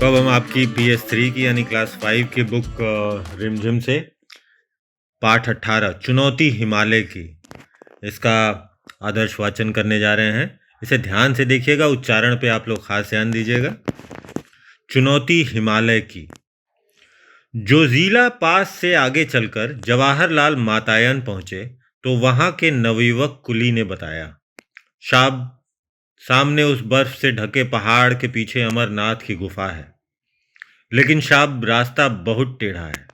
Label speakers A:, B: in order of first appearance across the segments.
A: तो अब हम आपकी PS3 की यानी क्लास 5 की बुक रिमझिम से पाठ 18 चुनौती हिमालय की इसका आदर्श वाचन करने जा रहे हैं। इसे ध्यान से देखिएगा, उच्चारण पे आप लोग खास ध्यान दीजिएगा। चुनौती हिमालय की। जोजीला पास से आगे चलकर जवाहरलाल मातायन पहुंचे तो वहां के नवयुवक कुली ने बताया, शाब सामने उस बर्फ से ढके पहाड़ के पीछे अमरनाथ की गुफा है, लेकिन शाब रास्ता बहुत टेढ़ा है।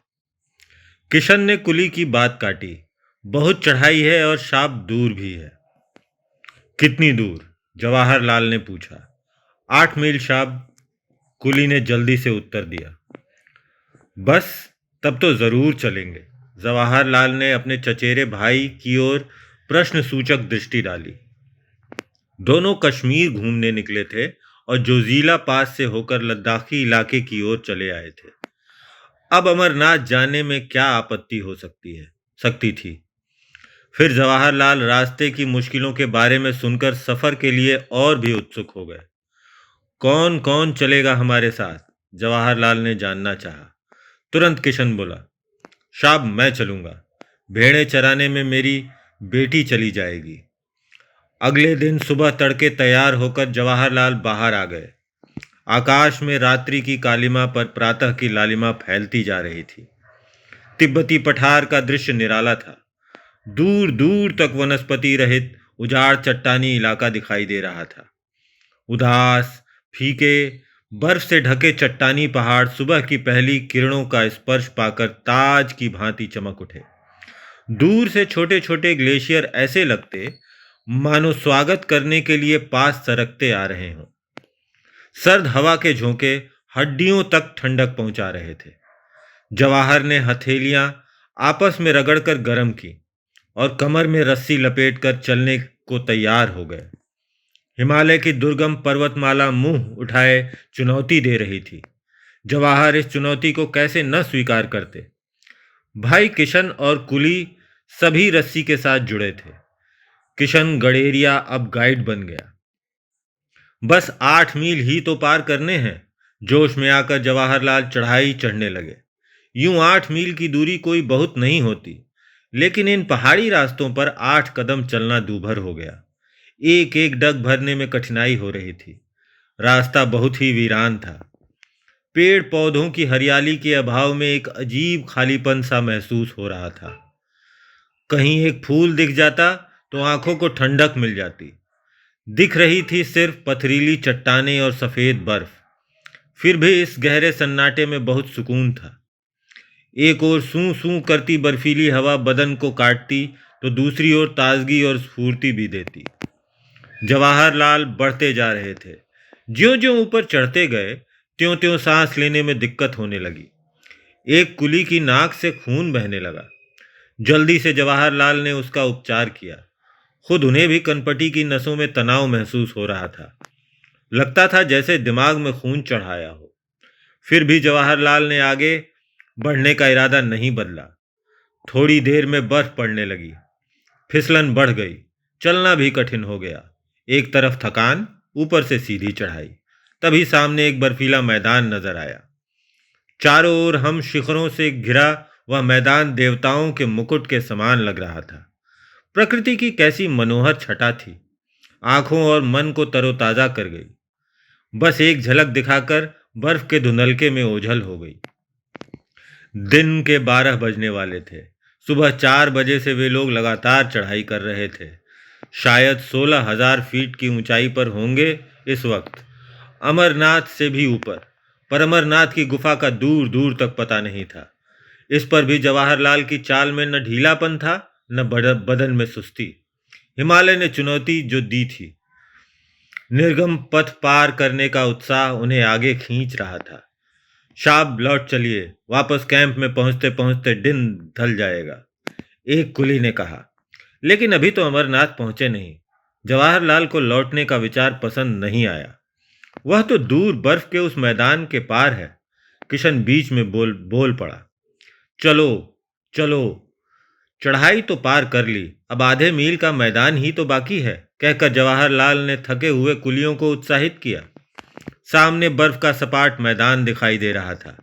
A: किशन ने कुली की बात काटी, बहुत चढ़ाई है और शाप दूर भी है। कितनी दूर? जवाहरलाल ने पूछा। 8 मील शाप, कुली ने जल्दी से उत्तर दिया। बस, तब तो जरूर चलेंगे। जवाहरलाल ने अपने चचेरे भाई की ओर प्रश्न सूचक दृष्टि डाली। दोनों कश्मीर घूमने निकले थे और जोजीला पास से होकर लद्दाखी इलाके की ओर चले आए थे। अब अमरनाथ जाने में क्या आपत्ति हो सकती थी। फिर जवाहरलाल रास्ते की मुश्किलों के बारे में सुनकर सफर के लिए और भी उत्सुक हो गए। कौन कौन चलेगा हमारे साथ? जवाहरलाल ने जानना चाहा। तुरंत किशन बोला, शाब मैं चलूंगा। भेड़ें चराने में मेरी बेटी चली जाएगी। अगले दिन सुबह तड़के तैयार होकर जवाहरलाल बाहर आ गए। आकाश में रात्रि की कालिमा पर प्रातः की लालिमा फैलती जा रही थी। तिब्बती पठार का दृश्य निराला था। दूर दूर तक वनस्पति रहित उजाड़ चट्टानी इलाका दिखाई दे रहा था। उदास, फीके, बर्फ से ढके चट्टानी पहाड़ सुबह की पहली किरणों का स्पर्श पाकर ताज की भांति चमक उठे। दूर से छोटे छोटे ग्लेशियर ऐसे लगते मानो स्वागत करने के लिए पास सरकते आ रहे हों। सर्द हवा के झोंके हड्डियों तक ठंडक पहुंचा रहे थे। जवाहर ने हथेलियां आपस में रगड़कर गर्म की और कमर में रस्सी लपेटकर चलने को तैयार हो गए। हिमालय की दुर्गम पर्वतमाला मुंह उठाए चुनौती दे रही थी। जवाहर इस चुनौती को कैसे न स्वीकार करते। भाई किशन और कुली सभी रस्सी के साथ जुड़े थे। किशन गडेरिया अब गाइड बन गया। बस 8 मील ही तो पार करने हैं। जोश में आकर जवाहरलाल चढ़ाई चढ़ने लगे। यूं 8 मील की दूरी कोई बहुत नहीं होती, लेकिन इन पहाड़ी रास्तों पर 8 कदम चलना दूभर हो गया। एक एक डग भरने में कठिनाई हो रही थी। रास्ता बहुत ही वीरान था। पेड़ पौधों की हरियाली के अभाव में एक अजीब खालीपन सा महसूस हो रहा था। कहीं एक फूल दिख जाता तो आंखों को ठंडक मिल जाती। दिख रही थी सिर्फ पथरीली चट्टानें और सफेद बर्फ। फिर भी इस गहरे सन्नाटे में बहुत सुकून था। एक ओर सूं सूं करती बर्फीली हवा बदन को काटती तो दूसरी ओर ताजगी और स्फूर्ति भी देती। जवाहरलाल बढ़ते जा रहे थे। ज्यों ज्यों ऊपर चढ़ते गए त्यों त्यों सांस लेने में दिक्कत होने लगी। एक कुली की नाक से खून बहने लगा। जल्दी से जवाहरलाल ने उसका उपचार किया। खुद उन्हें भी कनपटी की नसों में तनाव महसूस हो रहा था। लगता था जैसे दिमाग में खून चढ़ाया हो। फिर भी जवाहरलाल ने आगे बढ़ने का इरादा नहीं बदला। थोड़ी देर में बर्फ पड़ने लगी। फिसलन बढ़ गई। चलना भी कठिन हो गया। एक तरफ थकान, ऊपर से सीधी चढ़ाई। तभी सामने एक बर्फीला मैदान नजर आया। चारों ओर हम शिखरों से घिरा वह मैदान देवताओं के मुकुट के समान लग रहा था। प्रकृति की कैसी मनोहर छटा थी, आंखों और मन को तरोताजा कर गई। बस एक झलक दिखाकर बर्फ के धुंधलके में ओझल हो गई। दिन के 12 बजने वाले थे। सुबह 4 बजे से वे लोग लगातार चढ़ाई कर रहे थे। शायद 16,000 फीट की ऊंचाई पर होंगे इस वक्त, अमरनाथ से भी ऊपर। पर अमरनाथ की गुफा का दूर दूर तक पता नहीं था। इस पर भी जवाहरलाल की चाल में न ढीलापन था न बदन में सुस्ती। हिमालय ने चुनौती जो दी थी, निर्गम पथ पार करने का उत्साह उन्हें आगे खींच रहा था। शाब लौट चलिए, वापस कैंप में पहुंचते पहुंचते दिन ढल जाएगा, एक कुली ने कहा। लेकिन अभी तो अमरनाथ पहुंचे नहीं। जवाहरलाल को लौटने का विचार पसंद नहीं आया। वह तो दूर बर्फ के उस मैदान के पार है। किशन बीच में बोल पड़ा, चलो चलो, चढ़ाई तो पार कर ली, अब आधे मील का मैदान ही तो बाकी है, कहकर जवाहरलाल ने थके हुए कुलियों को उत्साहित किया। सामने बर्फ का सपाट मैदान दिखाई दे रहा था।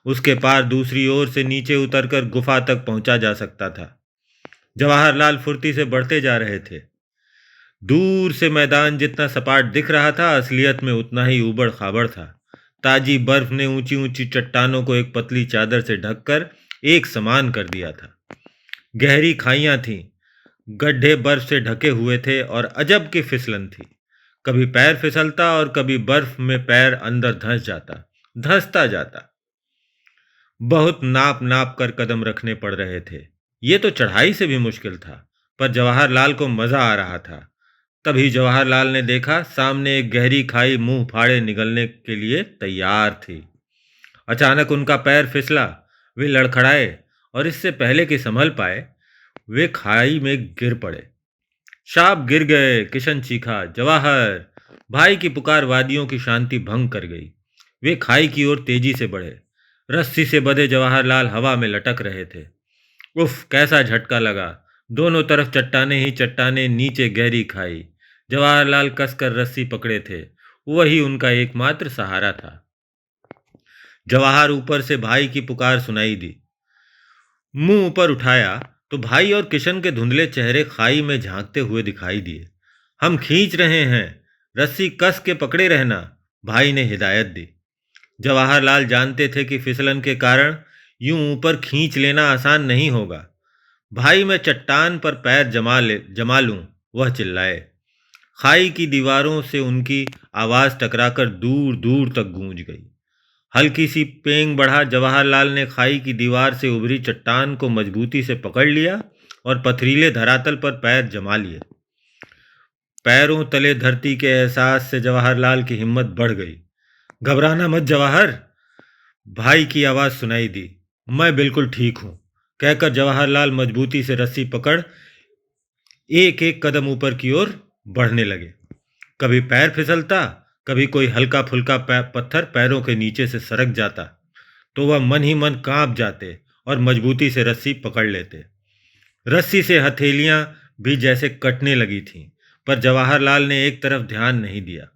A: उसके पार दूसरी ओर से नीचे उतरकर गुफा तक पहुंचा जा सकता था। जवाहरलाल फुर्ती से बढ़ते जा रहे थे। दूर से मैदान जितना सपाट दिख रहा था, असलियत में उतना ही ऊबड़ खाबड़ था। ताजी बर्फ ने ऊंची ऊंची चट्टानों को एक पतली चादर से ढककर एक समान कर दिया था। गहरी खाइयां थीं, गड्ढे बर्फ से ढके हुए थे और अजब की फिसलन थी। कभी पैर फिसलता और कभी बर्फ में पैर अंदर धंसता जाता। बहुत नाप नाप कर कदम रखने पड़ रहे थे। ये तो चढ़ाई से भी मुश्किल था, पर जवाहरलाल को मजा आ रहा था। तभी जवाहरलाल ने देखा, सामने एक गहरी खाई मुंह फाड़े निगलने के लिए तैयार थी। अचानक उनका पैर फिसला, वे लड़खड़ाए और इससे पहले कि संभल पाए, वे खाई में गिर पड़े। साहब गिर गए, किशन चीखा। जवाहर! भाई की पुकार वादियों की शांति भंग कर गई। वे खाई की ओर तेजी से बढ़े। रस्सी से बंधे जवाहरलाल हवा में लटक रहे थे। उफ, कैसा झटका लगा! दोनों तरफ चट्टाने ही चट्टाने, नीचे गहरी खाई। जवाहरलाल कसकर रस्सी पकड़े थे। वही उनका एकमात्र सहारा था। जवाहर ऊपर से भाई की पुकार सुनाई दी। मुंह ऊपर उठाया तो भाई और किशन के धुंधले चेहरे खाई में झांकते हुए दिखाई दिए। हम खींच रहे हैं, रस्सी कस के पकड़े रहना, भाई ने हिदायत दी। जवाहरलाल जानते थे कि फिसलन के कारण यूं ऊपर खींच लेना आसान नहीं होगा। भाई, मैं चट्टान पर पैर जमा लूं, वह चिल्लाए। खाई की दीवारों से उनकी आवाज टकराकर दूर दूर तक गूंज गई। हल्की सी पेंग बढ़ा, जवाहरलाल ने खाई की दीवार से उभरी चट्टान को मजबूती से पकड़ लिया और पथरीले धरातल पर पैर जमा लिए। पैरों तले धरती के एहसास से जवाहरलाल की हिम्मत बढ़ गई। घबराना मत जवाहर, भाई की आवाज सुनाई दी। मैं बिल्कुल ठीक हूं, कहकर जवाहरलाल मजबूती से रस्सी पकड़ एक एक कदम ऊपर की ओर बढ़ने लगे। कभी पैर फिसलता, कभी कोई हल्का फुल्का पत्थर पैरों के नीचे से सरक जाता, तो वह मन ही मन कांप जाते और मजबूती से रस्सी पकड़ लेते। रस्सी से हथेलियां भी जैसे कटने लगी थीं, पर जवाहरलाल ने एक तरफ ध्यान नहीं दिया।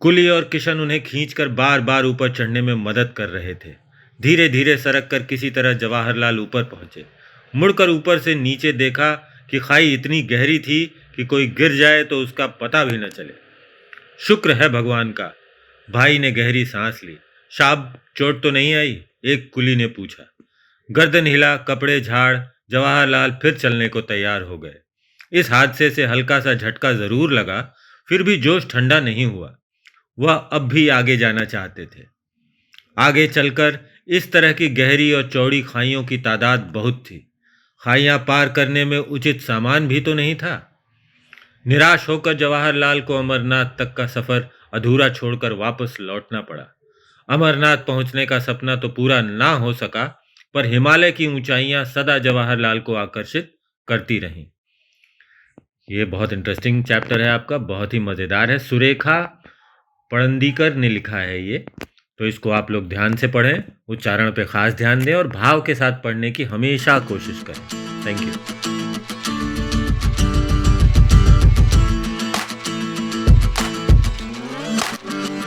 A: कुली और किशन उन्हें खींचकर बार बार ऊपर चढ़ने में मदद कर रहे थे। धीरे धीरे सरक कर किसी तरह जवाहरलाल ऊपर पहुंचे। मुड़कर ऊपर से नीचे देखा कि खाई इतनी गहरी थी कि कोई गिर जाए तो उसका पता भी न चले। शुक्र है भगवान का, भाई ने गहरी सांस ली। साहब, चोट तो नहीं आई? एक कुली ने पूछा। गर्दन हिला, कपड़े झाड़, जवाहरलाल फिर चलने को तैयार हो गए। इस हादसे से हल्का सा झटका जरूर लगा, फिर भी जोश ठंडा नहीं हुआ। वह अब भी आगे जाना चाहते थे। आगे चलकर इस तरह की गहरी और चौड़ी खाइयों की तादाद बहुत थी। खाइयां पार करने में उचित सामान भी तो नहीं था। निराश होकर जवाहरलाल को अमरनाथ तक का सफर अधूरा छोड़कर वापस लौटना पड़ा। अमरनाथ पहुंचने का सपना तो पूरा ना हो सका, पर हिमालय की ऊंचाइयां सदा जवाहरलाल को आकर्षित करती रहीं। ये बहुत इंटरेस्टिंग चैप्टर है आपका, बहुत ही मज़ेदार है। सुरेखा पड़ंदीकर ने लिखा है ये, तो इसको आप लोग ध्यान से पढ़ें, उच्चारण पे खास ध्यान दें और भाव के साथ पढ़ने की हमेशा कोशिश करें। Thank you.